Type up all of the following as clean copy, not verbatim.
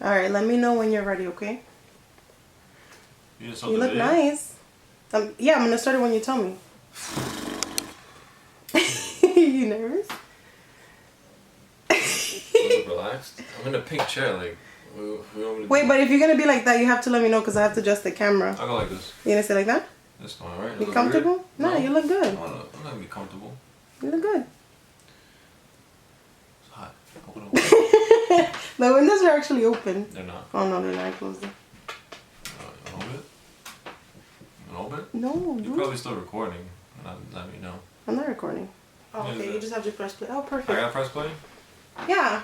Alright, let me know when you're ready, okay? You look nice. Yeah, I'm gonna start it when you tell me. You nervous? Look relaxed. I'm in a pink chair, like. Wait, but if you're gonna be like that, you have to let me know because I have to adjust the camera. I'll go like this. You gonna sit like that? That's fine, right? You comfortable? No, you look good. I'm not gonna be comfortable. You look good. It's hot. Open up. The windows are actually open. They're not. Oh no, they're not. I closed them. A little bit? A little bit? No, You're probably still recording. Let me know. I'm not recording. Oh, okay, you just have to press play. Oh, perfect. I gotta press play? Yeah.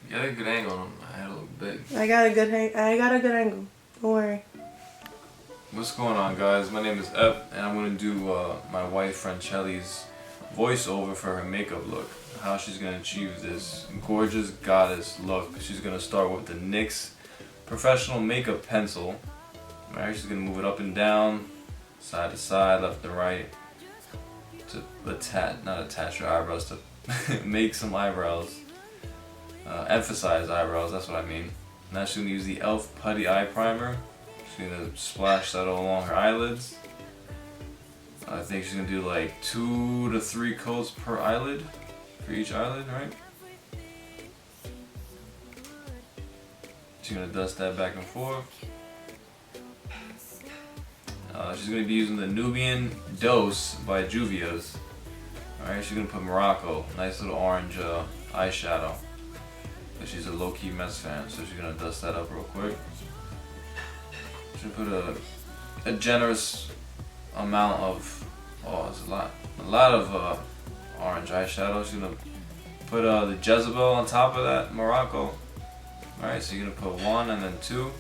You got a good angle on my head a little big. I got a good angle. Don't worry. What's going on, guys? My name is Ep, and I'm gonna do my wife friend Chelli's voiceover for her makeup look. How she's gonna achieve this gorgeous goddess look. She's gonna start with the NYX professional makeup pencil. Alright, she's gonna move it up and down, side to side, left to right, to not attach her eyebrows, to make some eyebrows. Emphasize eyebrows, that's what I mean. Now she's going to use the e.l.f. Putty Eye Primer. She's going to splash that all along her eyelids. I think she's going to do like 2 to 3 coats per eyelid, for each eyelid, right? She's going to dust that back and forth. She's going to be using the Nubian Dose by Juvia's. Alright, she's going to put Morocco, nice little orange eyeshadow. She's a low-key Mets fan, so she's gonna dust that up real quick. She's gonna put a generous amount of, it's a lot of orange eyeshadow. She's gonna put the Jezebel on top of that Morocco. Alright, so you're gonna put 1 and then 2,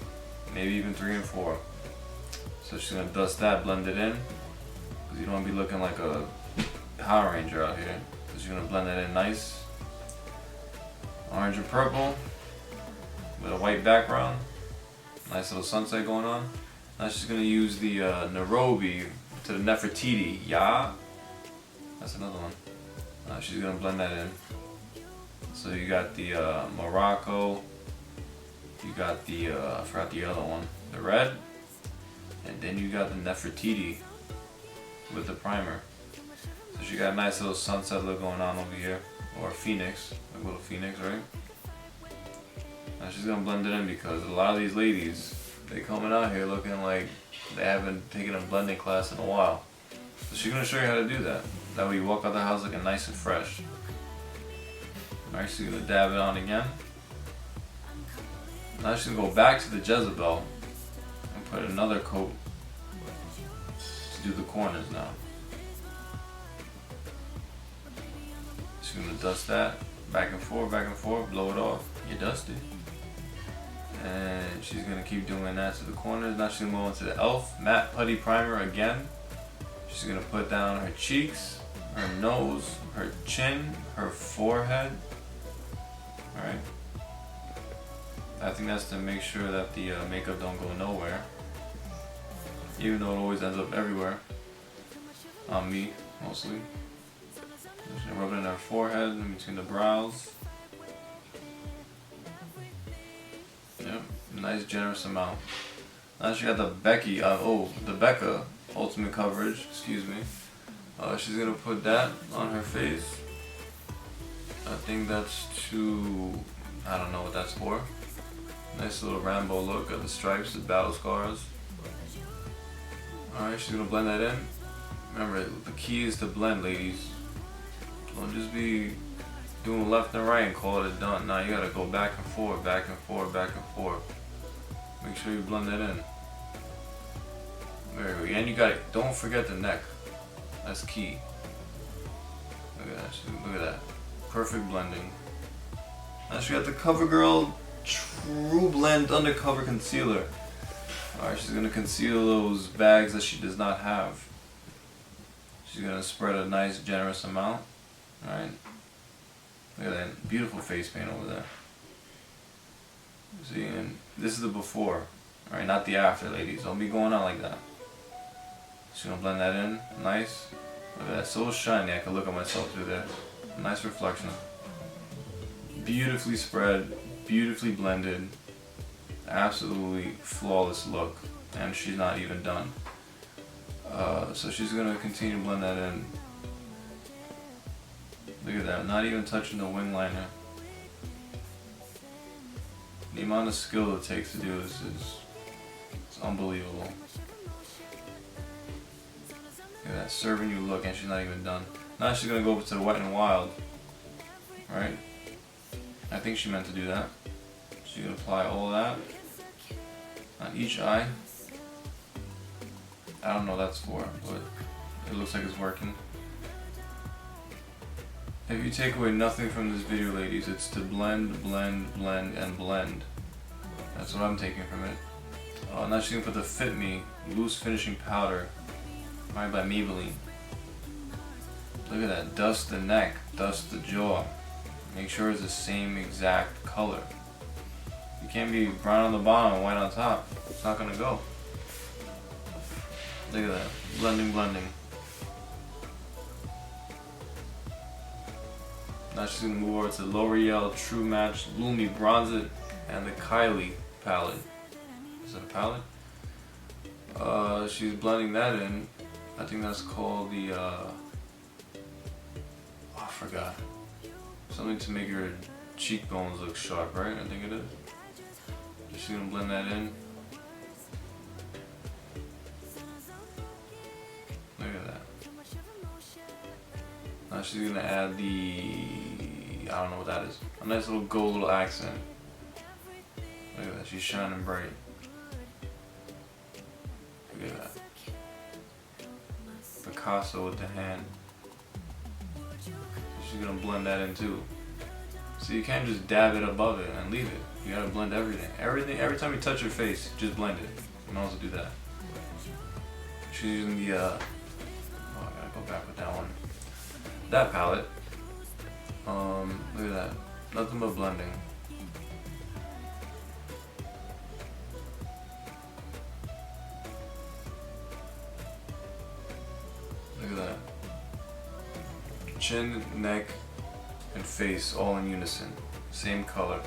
maybe even 3 and 4. So she's gonna dust that, blend it in, because you don't wanna be looking like a Power Ranger out here. So she's gonna blend it in nice. Orange and purple with a white background. Nice little sunset going on. Now she's going to use the Nairobi to the Nefertiti. Yeah? That's another one. She's going to blend that in. So you got the Morocco. You got the, I forgot the other one. The red. And then you got the Nefertiti with the primer. So she got a nice little sunset look going on over here. Or phoenix, like a little phoenix, right? Now she's gonna blend it in because a lot of these ladies, they coming out here looking like they haven't taken a blending class in a while. So she's gonna show you how to do that. That way you walk out the house looking nice and fresh. Alright, she's gonna dab it on again. Now she's gonna go back to the Jezebel and put another coat to do the corners now. She's gonna dust that back and forth, blow it off. You're dusty. And she's gonna keep doing that to the corners. Now she's gonna go into the e.l.f. Matte Putty Primer again. She's gonna put down her cheeks, her nose, her chin, her forehead. Alright. I think that's to make sure that the makeup don't go nowhere. Even though it always ends up everywhere. On me, mostly. Just gonna rub it in her forehead, in between the brows. Yep, nice generous amount. Now she got the the Becca Ultimate Coverage, excuse me. She's gonna put that on her face. I think that's I don't know what that's for. Nice little Rambo look of the stripes, the battle scars. Alright, she's gonna blend that in. Remember, the key is to blend, ladies. Don't just be doing left and right and call it done. Now you gotta go back and forth, back and forth, back and forth. Make sure you blend that in. There we go. And you don't forget the neck. That's key. Look at that. Look at that. Perfect blending. Now she got the CoverGirl True Blend Undercover Concealer. Alright, she's gonna conceal those bags that she does not have. She's gonna spread a nice generous amount. Alright. Look at that beautiful face paint over there. See, and this is the before. Alright, not the after, ladies. Don't be going on like that. Just gonna blend that in. Nice. Look at that. So shiny I can look at myself through there. Nice reflection. Beautifully spread. beautifully blended, absolutely flawless look, and she's not even done. So she's gonna continue to blend that in. Look at that, not even touching the wing liner. The amount of skill it takes to do this is it's unbelievable. Look at that serving you look, and she's not even done. Now she's gonna go over to the Wet n Wild, right? I think she meant to do that. She's gonna apply all that on each eye. I don't know what that's for, but it looks like it's working. If you take away nothing from this video, ladies, it's to blend, blend, blend, and blend. That's what I'm taking from it. Now she's gonna put the Fit Me Loose Finishing Powder, made by Maybelline. Look at that, dust the neck, dust the jaw. Make sure it's the same exact color. You can't be brown on the bottom and white on top. It's not gonna go. Look at that, blending, blending. Now she's gonna move over to the L'Oreal True Match Bloomy Bronze It and the Kylie palette. Is that a palette? She's blending that in. I think that's called the, oh, I forgot. Something to make your cheekbones look sharp, right? I think it is. She's gonna blend that in. Look at that. Now she's gonna add the, I don't know what that is. A nice little gold little accent. Look at that, she's shining bright. Look at that. Picasso with the hand. She's gonna blend that in too. So you can't just dab it above it and leave it. You gotta blend everything. Every time you touch your face, just blend it. You can also do that. She's using the, oh, I gotta go back with that one. That palette. Look at that. Nothing but blending. Look at that. Chin, neck, and face all in unison. Same color.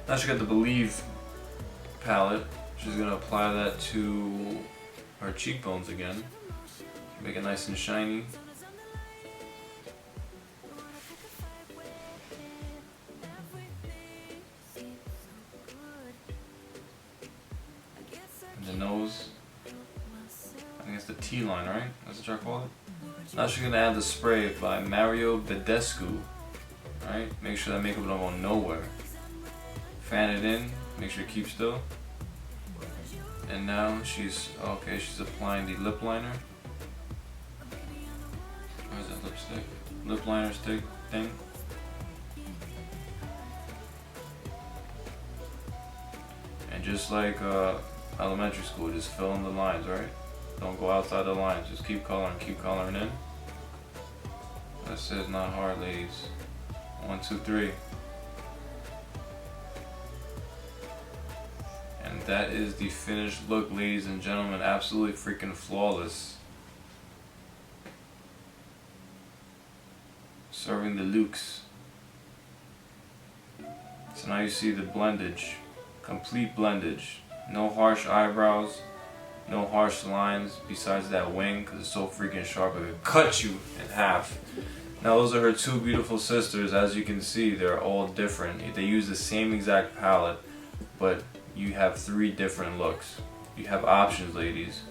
Now she got the Believe palette. She's gonna apply that to her cheekbones again. Make it nice and shiny. And the nose. I think it's the T-line, right? That's what y'all call it? Now she's gonna add the spray by Mario Badescu. Alright? Make sure that makeup don't go nowhere. Fan it in, make sure it keeps still. And now she's applying the lip liner. Where's that lipstick? Lip liner stick thing. And just like elementary school, just fill in the lines, right? Don't go outside the lines, just keep coloring in. That's it, not hard, ladies. 1, 2, 3. And that is the finished look, ladies and gentlemen. Absolutely freaking flawless. Serving the looks. So now you see the blendage. Complete blendage. No harsh eyebrows. No harsh lines besides that wing, because it's so freaking sharp it could cut you in half. Now those are her two beautiful sisters. As you can see, they're all different. They use the same exact palette, but you have 3 different looks. You have options, ladies,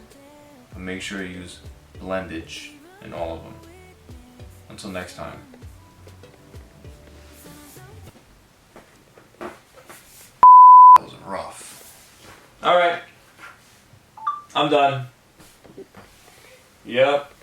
but make sure you use blendage in all of them. Until next time. That was rough. Alright. I'm done. Yep.